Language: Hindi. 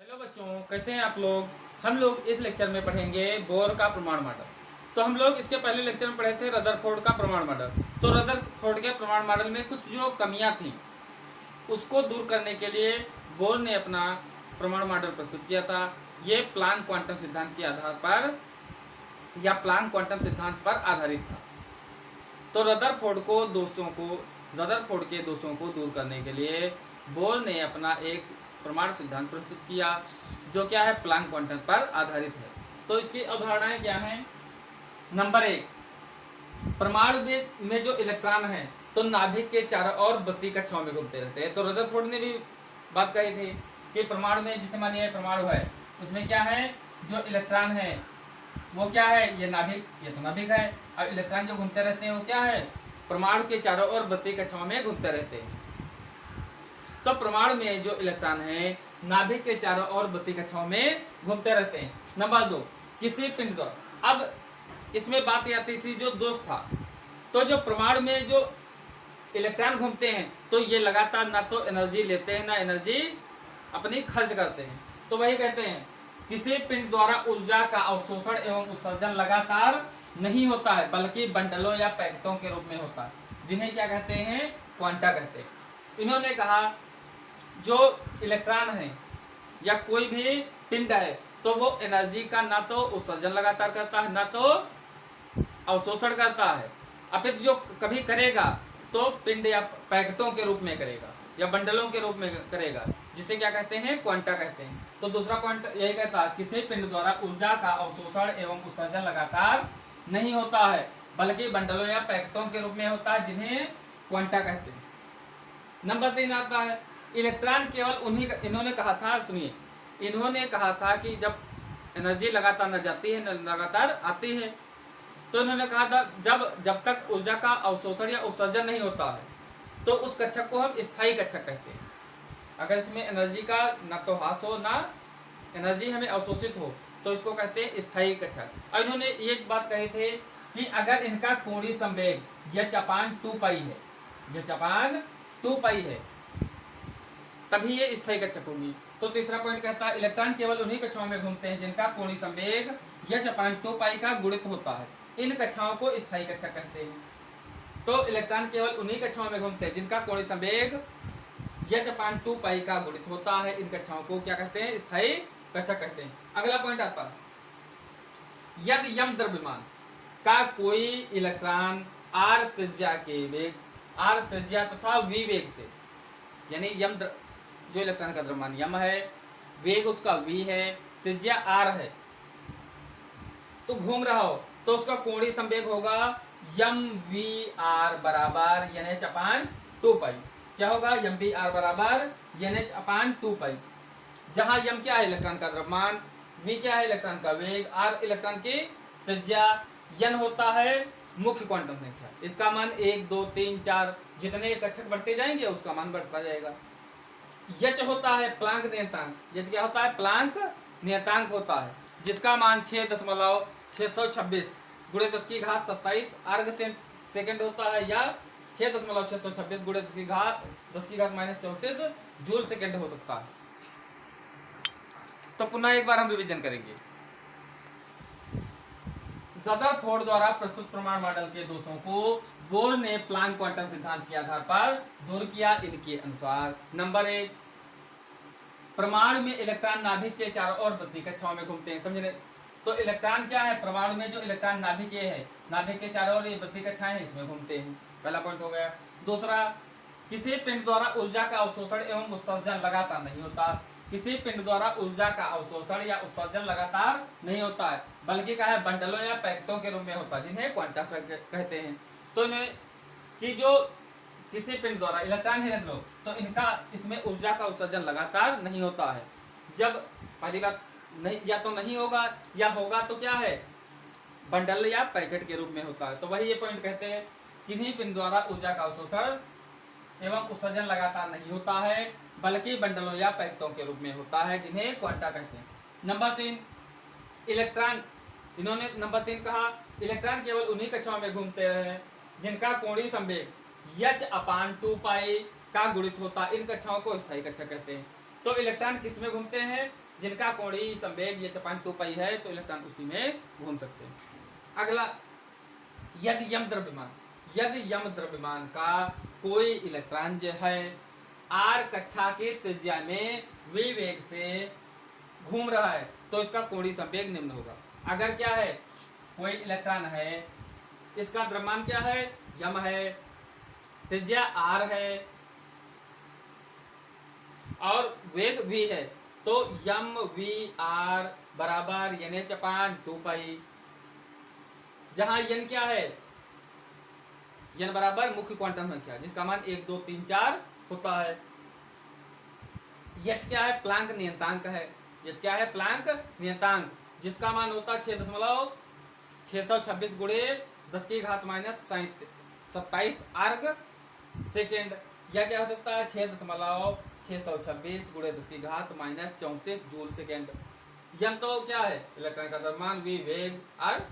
हेलो बच्चों, कैसे हैं आप लोग। हम लोग इस लेक्चर में पढ़ेंगे बोर का प्रमाण मॉडल। तो हम लोग इसके पहले लेक्चर में पढ़े थे रदरफोर्ड का प्रमाण मॉडल। तो रदरफोर्ड के प्रमाण मॉडल में कुछ जो कमियां थी उसको दूर करने के लिए बोर ने अपना प्रमाण मॉडल प्रस्तुत किया था। ये प्लांक क्वांटम सिद्धांत के आधार पर या प्लांक क्वांटम सिद्धांत पर आधारित था। तो रदरफोर्ड के दोषों को दूर करने के लिए बोर ने अपना एक प्रमाण सिद्धांत प्रस्तुत किया जो क्या है, प्लांक क्वांटम पर आधारित है। तो इसकी अवधारणाएं क्या हैं। नंबर 1, परमाणु में जो इलेक्ट्रॉन है तो नाभिक के चारों ओर बत्ती कक्षाओं में घूमते रहते हैं। तो रदरफोर्ड ने भी बात कही थी कि परमाणु में, जिसे मानिए परमाणु है, उसमें क्या है, जो इलेक्ट्रॉन है वो क्या है, ये नाभिक, ये तो नाभिक है। और इलेक्ट्रॉन जो घूमते रहते हैं वो क्या है, परमाणु के चारों ओर बत्ती कक्षाओं में घूमते रहते हैं। तो परमाणु में जो इलेक्ट्रॉन है नाभिक के चारों ओर बत्ती कक्षाओं में घूमते रहते हैं। नंबर 2, किसी पिंड द्वारा, अब इसमें बात आती थी जो दोष था, तो जो परमाणु में जो इलेक्ट्रॉन घूमते हैं तो ये लगातार ना तो एनर्जी लेते हैं ना एनर्जी अपनी खर्च करते हैं। तो वही कहते हैं किसी पिंड द्वारा ऊर्जा का अवशोषण एवं उत्सर्जन लगातार नहीं होता है बल्कि बंडलों या पैकेटों के रूप में होता है, जिन्हें क्या कहते हैं, क्वांटा कहते हैं। इन्होंने कहा जो इलेक्ट्रॉन है या कोई भी पिंड है तो वो एनर्जी का ना तो उत्सर्जन लगातार करता है ना तो अवशोषण करता है। अपितु जो कभी करेगा तो पिंड या पैकेटों के रूप में करेगा या बंडलों के रूप में करेगा, जिसे क्या कहते हैं, क्वांटा कहते हैं। तो दूसरा पॉइंट यही कहता है किसी पिंड द्वारा ऊर्जा का अवशोषण एवं उत्सर्जन लगातार नहीं होता है बल्कि बंडलों या पैकेटों के रूप में होता है, जिन्हें क्वांटा कहते हैं। नंबर 3 आता है इलेक्ट्रॉन केवल उन्हीं का, इन्होंने कहा था, सुनिए, इन्होंने कहा था कि जब एनर्जी लगातार न जाती है न लगातार आती है, तो इन्होंने कहा था जब तक ऊर्जा का अवशोषण या उत्सर्जन नहीं होता है तो उस कक्षक को हम स्थायी कक्षक कहते हैं। अगर इसमें एनर्जी का ना तो ह्रास हो ना एनर्जी हमें अवशोषित हो तो इसको कहते हैं स्थायी कक्षक। और इन्होंने एक बात कही थी कि अगर इनका कोणीय संवेग h/2π है, h/2π है, तभी ये स्थायी कक्षक होगी। तो तीसरा पॉइंट कहता है इलेक्ट्रॉन केवल उन्हीं कक्षाओं में घूमते हैं जिनका कोणीय संवेग h/2π का गुणित होता है, इन कक्षाओं को स्थायी कक्षक कहते हैं। तो इलेक्ट्रॉन केवल उन्हीं कक्षाओं में घूमते हैं जिनका कोणीय संवेग h/2π का गुणित होता है, इन कक्षाओं को क्या कहते हैं, स्थायी कक्षक कहते हैं। अगला पॉइंट आता है यदि यम द्रव्यमान का कोई इलेक्ट्रॉन r त्रिज्या के वेग, r त्रिज्या तथा v वेग से, यानी यम जो इलेक्ट्रॉन का द्रव्यमान यम है, वेग उसका v है, त्रिज्या r है, तो घूम रहा हो तो उसका कोणीय संवेग होगा mvr बराबर nh/2π। क्या होगा, mvr बराबर nh/2π, जहां m क्या है, इलेक्ट्रॉन का द्रव्यमान, v क्या है, इलेक्ट्रॉन का वेग, r इलेक्ट्रॉन की त्रिज्या, n होता है मुख्य क्वांटम संख्या, इसका मान 1 2 3 4 जितने कक्षक बढ़ते जाएंगे उसका मान बढ़ता जाएगा। h होता है प्लांक नियतांक, h क्या होता है, प्लांक नियतांक होता है, जिसका मान 6.626 गुणे 10⁻27 अर्ग सेकंड होता है, या 6.626 गुणे 10⁻−34 जूल सेकंड हो सकता है। तो पुनः एक बार हम रिवीजन करेंगे। रदरफोर्ड द्वारा प्रस्तुत प्रमाण मॉडल के दोषों को बोर ने प्लांक क्वांटम सिद्धांत के आधार पर दूर किया इनके अनुसार। नंबर 1, परमाणु में इलेक्ट्रॉन नाभिक के चारों ओर बत्ती कक्षाओं में घूमते हैं। समझ रहे, तो इलेक्ट्रॉन क्या है, परमाणु में जो इलेक्ट्रॉन नाभिक है, नाभिक के चारों ओर ये बत्ती कक्षाएं हैं, इसमें घूमते हैं। पहला पॉइंट हो गया। दूसरा, किसी पिंड द्वारा ऊर्जा का अवशोषण एवं उत्सर्जन लगातार नहीं होता, किसी पिंड द्वारा ऊर्जा का अवशोषण या उत्सर्जन लगातार नहीं होता है बल्कि क्या है, बंडलों या पैकेटों के रूप में होता है, जिन्हें क्वांटा कहते हैं। तो इन्हें कि जो किसी पिंड द्वारा इलेक्ट्रॉन है लो, तो इनका इसमें ऊर्जा का उत्सर्जन लगातार नहीं होता है। जब पहली बात नहीं, या तो नहीं होगा या होगा तो क्या है, बंडल या पैकेट के रूप में होता है। तो वही ये पॉइंट कहते हैं किन्हीं पिंड द्वारा ऊर्जा का अवशोषण एवं उत्सर्जन लगातार नहीं होता है बल्कि बंडलों या पैकेटों के रूप में होता है, जिन्हें क्वांटा कहते हैं। नंबर 3, इलेक्ट्रॉन, इन्होंने नंबर 3 कहा इलेक्ट्रॉन केवल उन्हीं कक्षाओं में घूमते हैं जिनका कोणीय संवेग h/2π का गुणित होता है, इन कक्षाओं को स्थायी कक्षा कहते हैं। तो इलेक्ट्रॉन किस में घूमते हैं, जिनका कोणीय संवेग या चपान 2 पाई है, तो इलेक्ट्रॉन उसी में घूम सकते हैं। अगला, यदि यम द्रव्यमान का कोई इलेक्ट्रॉन जो है आर कक्षा के त्रिज्या में विवेग से घूम रहा है, तो इसका कोणीय संवेग निम्न होगा। अगर क्या है, कोई इलेक्ट्रॉन है, इसका द्रव्यमान क्या है, यम है, त्रिज्या आर है और वेग v है, तो यम वी आर बराबर NH/2 पाई, जहां n क्या है, n बराबर मुख्य क्वांटम संख्या जिसका मान 1 2 3 4 होता है। h क्या है, प्लांक नियतांक है, h क्या है, प्लांक नियतांक जिसका मान होता है 6.626 गुणे 10⁻⁻27 अर्ग सेकेंड। यह क्या हो सकता है, 6.626 गुणे 10⁻⁻34 जूल सेकेंड। यम तो क्या है, इलेक्ट्रॉन का द्रव्यमान, v वेग और